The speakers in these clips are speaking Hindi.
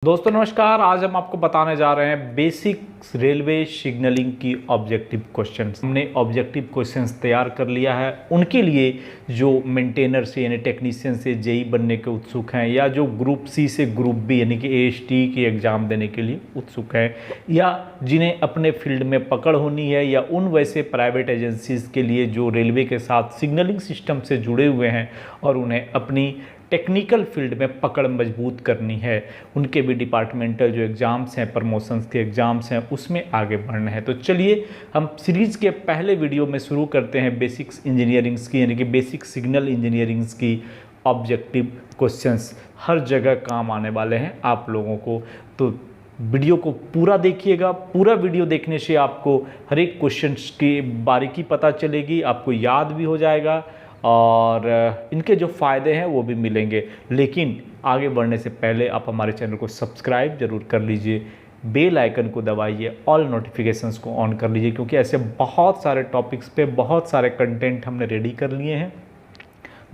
दोस्तों नमस्कार। आज हम आपको बताने जा रहे हैं बेसिक रेलवे सिग्नलिंग की ऑब्जेक्टिव क्वेश्चंस। हमने ऑब्जेक्टिव क्वेश्चंस तैयार कर लिया है उनके लिए जो मेंटेनर से यानी टेक्नीशियन से जेई बनने के उत्सुक हैं, या जो ग्रुप सी से ग्रुप बी यानी कि एएसटी की एग्ज़ाम देने के लिए उत्सुक हैं, या जिन्हें अपने फील्ड में पकड़ होनी है, या उन वैसे प्राइवेट एजेंसीज़ के लिए जो रेलवे के साथ सिग्नलिंग सिस्टम से जुड़े हुए हैं और उन्हें अपनी टेक्निकल फील्ड में पकड़ मजबूत करनी है, उनके भी डिपार्टमेंटल जो एग्ज़ाम्स हैं, प्रमोशंस के एग्ज़ाम्स हैं, उसमें आगे बढ़ना है। तो चलिए हम सीरीज़ के पहले वीडियो में शुरू करते हैं बेसिक्स इंजीनियरिंग्स की, यानी कि बेसिक सिग्नल इंजीनियरिंग्स की ऑब्जेक्टिव क्वेश्चंस। हर जगह काम आने वाले हैं आप लोगों को, तो वीडियो को पूरा देखिएगा। पूरा वीडियो देखने से आपको हर एक क्वेश्चन की बारीकी पता चलेगी, आपको याद भी हो जाएगा और इनके जो फ़ायदे हैं वो भी मिलेंगे। लेकिन आगे बढ़ने से पहले आप हमारे चैनल को सब्सक्राइब जरूर कर लीजिए, बेल आइकन को दबाइए, ऑल नोटिफिकेशंस को ऑन कर लीजिए, क्योंकि ऐसे बहुत सारे टॉपिक्स पे बहुत सारे कंटेंट हमने रेडी कर लिए हैं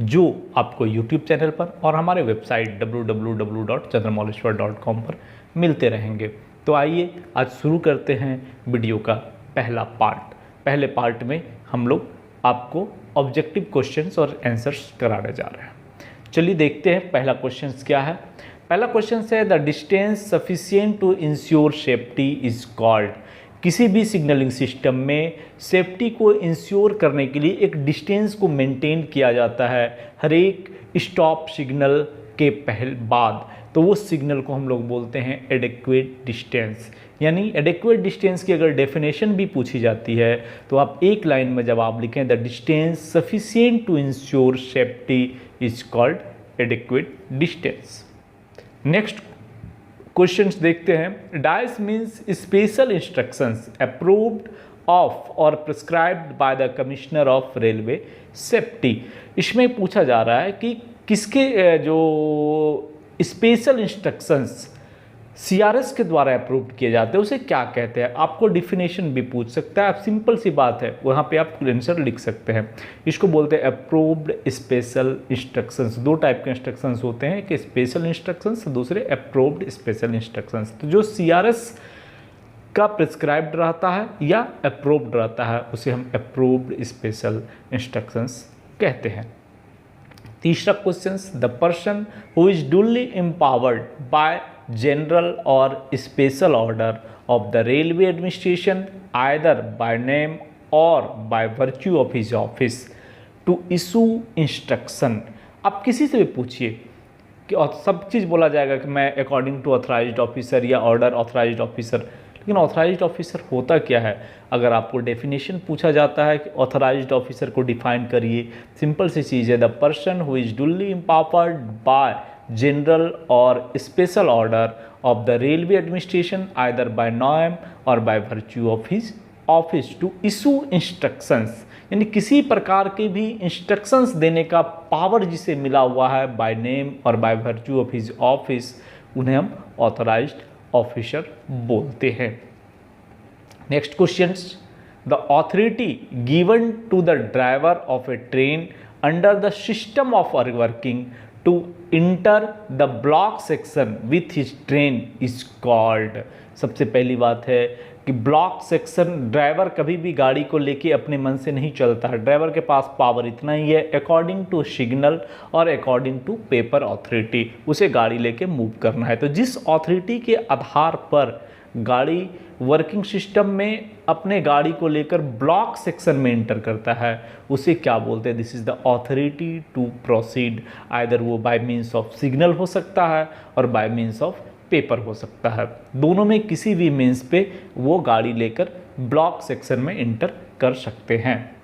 जो आपको यूट्यूब चैनल पर और हमारे वेबसाइट www.chandramouleshwar.com पर मिलते रहेंगे। तो आइए आज शुरू करते हैं वीडियो का पहला पार्ट। पहले पार्ट में हम लोग आपको ऑब्जेक्टिव क्वेश्चंस और आंसर्स कराने जा रहे हैं। चलिए देखते हैं पहला क्वेश्चन क्या है। पहला क्वेश्चन है the distance sufficient to ensure safety is called. किसी भी सिग्नलिंग सिस्टम में सेफ्टी को इंश्योर करने के लिए एक डिस्टेंस को मेंटेन किया जाता है हर एक स्टॉप सिग्नल के बाद, तो वो सिग्नल को हम लोग बोलते हैं एडेक्वेट डिस्टेंस। यानी एडेक्वेट डिस्टेंस की अगर डेफिनेशन भी पूछी जाती है तो आप एक लाइन में जवाब लिखें the distance sufficient to ensure safety is called adequate distance. Next questions देखते हैं। Dice means special instructions approved of और prescribed by the commissioner of railway safety. इसमें पूछा जा रहा है कि किसके जो स्पेशल इंस्ट्रक्शंस सीआरएस के द्वारा अप्रूव किए जाते हैं उसे क्या कहते हैं। आपको डिफिनेशन भी पूछ सकता है, आप सिंपल सी बात है वहाँ पे आप आंसर लिख सकते हैं। इसको बोलते हैं अप्रूव्ड स्पेशल इंस्ट्रक्शंस। दो टाइप के इंस्ट्रक्शंस होते हैं, कि स्पेशल इंस्ट्रक्शंस, दूसरे अप्रूव्ड स्पेशल इंस्ट्रक्शंस। तो जो सीआरएस का प्रिस्क्राइब्ड रहता है या अप्रूव्ड रहता है उसे हम अप्रूव्ड स्पेशल इंस्ट्रक्शंस कहते हैं। तीसरा question, the person who is duly empowered by general और special order of the railway administration either by name और by virtue of his office to issue instruction. आप किसी से भी पूछिए कि सब चीज़ बोला जाएगा कि मैं अकॉर्डिंग टू ऑथराइज्ड ऑफिसर या ऑर्डर ऑथराइज्ड ऑफिसर, लेकिन ऑथराइज्ड ऑफिसर होता क्या है। अगर आपको डेफिनेशन पूछा जाता है कि ऑथराइज्ड ऑफिसर को डिफाइन करिए, सिंपल सी चीज़ है the person who is duly empowered by general और special order of the railway administration either by name और by virtue of his office to issue instructions. यानी किसी प्रकार के भी इंस्ट्रक्शंस देने का पावर जिसे मिला हुआ है बाय नेम और by virtue of his office, उन्हें हम ऑथराइज्ड ऑफिसर बोलते हैं। Next question, the authority given to the driver of a train under the system of working to enter the block section with his train is called. सबसे पहली बात है कि ब्लॉक सेक्शन, ड्राइवर कभी भी गाड़ी को लेके अपने मन से नहीं चलता है। ड्राइवर के पास पावर इतना ही है, अकॉर्डिंग टू सिग्नल और अकॉर्डिंग टू पेपर अथॉरिटी उसे गाड़ी लेके मूव करना है। तो जिस अथॉरिटी के आधार पर गाड़ी वर्किंग सिस्टम में अपने गाड़ी को लेकर ब्लॉक सेक्शन में इंटर करता है उसे क्या बोलते हैं, this is the authority to proceed. Either वो बाय मीन्स ऑफ सिग्नल हो सकता है और बाय मीन्स ऑफ पेपर हो सकता है। दोनों में किसी भी मीन्स पे वो गाड़ी लेकर ब्लॉक सेक्शन में इंटर कर सकते हैं।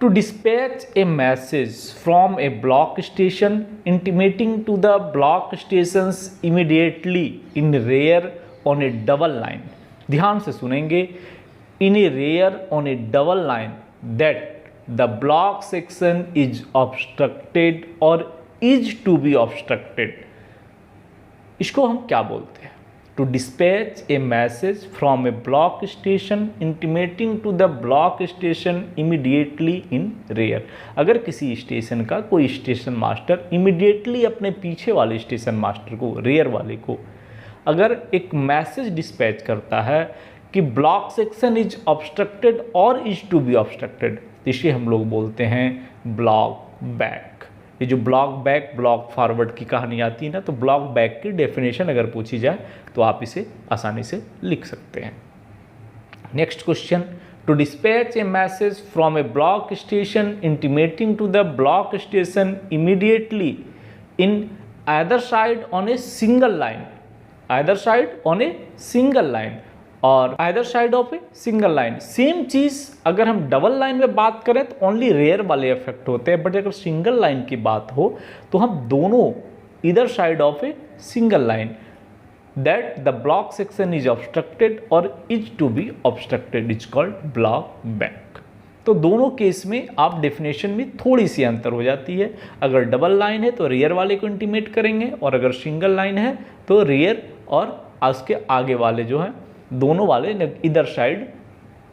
To dispatch a message from a block station intimating to the block stations immediately in rear on a double line. ध्यान से सुनेंगे, in a rear on a double line that the block section is obstructed और इज टू बी ऑब्स्ट्रक्टेड। इसको हम क्या बोलते हैं। To dispatch a message from a block station intimating to the block station immediately in rear. अगर किसी स्टेशन का कोई स्टेशन मास्टर इमीडिएटली अपने पीछे वाले स्टेशन मास्टर को, रेयर वाले को, अगर एक मैसेज डिस्पैच करता है कि ब्लॉक सेक्शन इज ऑब्स्ट्रक्टेड और इज टू बी ऑब्स्ट्रक्टेड, इसे हम लोग बोलते हैं ब्लॉक बैक। ये जो ब्लॉक बैक ब्लॉक फॉरवर्ड की कहानी आती है ना, तो ब्लॉक बैक की डेफिनेशन अगर पूछी जाए तो आप इसे आसानी से लिख सकते हैं। Next question, to dispatch a message from a block station intimating to the block station immediately in either side on a single line, either side on a single line और either side of a single line. Same चीज़ अगर हम डबल लाइन में बात करें तो ओनली रेयर वाले इफेक्ट होते हैं, बट अगर सिंगल लाइन की बात हो तो हम दोनों इधर side of a single line that the block section is obstructed और is to be obstructed is called block back. तो दोनों केस में आप डेफिनेशन में थोड़ी सी अंतर हो जाती है। अगर डबल लाइन है तो रेयर वाले को इंटीमेट करेंगे और अगर सिंगल लाइन है तो रेयर और उसके आगे वाले जो हैं दोनों वाले इधर साइड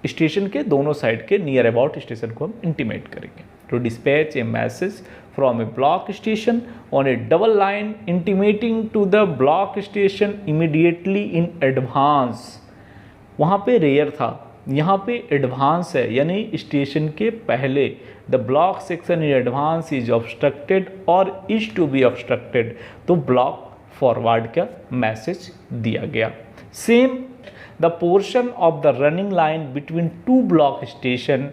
स्टेशन के दोनों साइड के नियर अबाउट स्टेशन को हम इंटीमेट करेंगे। To dispatch a message from a block station on a double line intimating to the block station immediately in advance, वहाँ पे रेयर था, यहाँ पे एडवांस है, यानी स्टेशन के पहले the block section in advance is obstructed और इज टू बी ऑब्स्ट्रक्टेड, तो ब्लॉक फॉरवर्ड का मैसेज दिया गया। Same the portion of the running line between two block station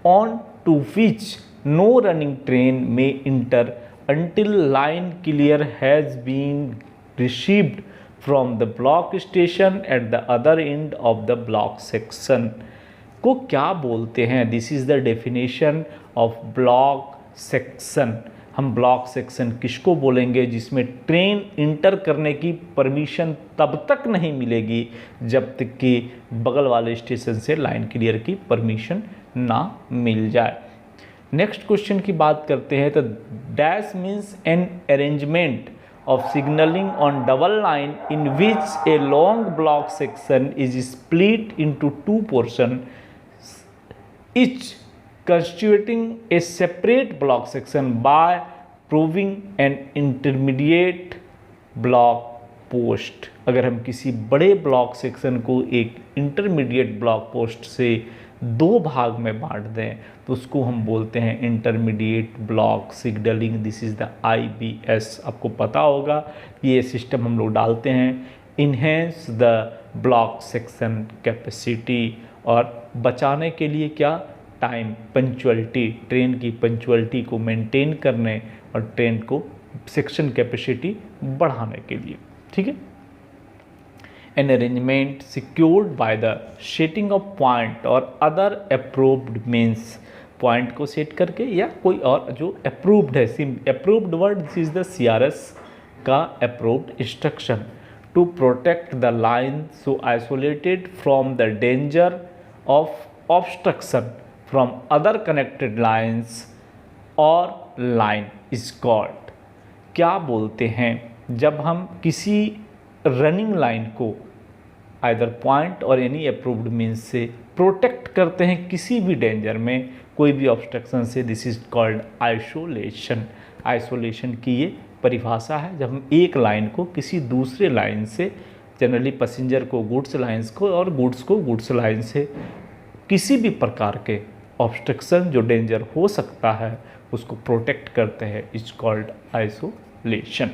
on to which no running train may enter until line clear has been received from the block station at the other end of the block section को क्या बोलते हैं? This is the definition of block section। हम ब्लॉक सेक्शन किसको बोलेंगे? जिसमें ट्रेन इंटर करने की परमिशन तब तक नहीं मिलेगी जब तक कि बगल वाले स्टेशन से लाइन क्लियर की परमिशन ना मिल जाए। नेक्स्ट क्वेश्चन की बात करते हैं तो dash means an arrangement of signalling on double line in which a long block section is split into two portion each constituting a separate block section by proving an intermediate block post। अगर हम किसी बड़े ब्लॉक सेक्शन को एक इंटरमीडिएट ब्लॉक पोस्ट से दो भाग में बांट दें तो उसको हम बोलते हैं intermediate block signalling. This is the IBS। आपको पता होगा ये सिस्टम हम लोग डालते हैं enhance the block section capacity, और बचाने के लिए क्या, टाइम, पंक्चुअलिटी, ट्रेन की पंक्चुअलिटी को मेंटेन करने और ट्रेन को सेक्शन कैपेसिटी बढ़ाने के लिए। ठीक है। An arrangement secured by the setting of point और अदर अप्रूव्ड मीन्स, पॉइंट को सेट करके या कोई और जो अप्रूव्ड है, approved word this is the CRS का approved instruction to protect the line so isolated from the danger of obstruction from other connected lines और लाइन इज कॉल्ड। क्या बोलते हैं? जब हम किसी रनिंग लाइन को आइदर पॉइंट और एनी अप्रूव्ड मीन्स से प्रोटेक्ट करते हैं किसी भी डेंजर में, कोई भी ऑब्स्ट्रक्शन से, this is called isolation. Isolation की ये परिभाषा है जब हम एक लाइन को किसी दूसरे लाइन से, जनरली पैसेंजर को गुड्स लाइन्स को और गुड्स को गुड्स लाइन से, किसी भी प्रकार के ऑब्स्ट्रक्शन जो डेंजर हो सकता है उसको प्रोटेक्ट करते हैं, इज कॉल्ड आइसोलेशन।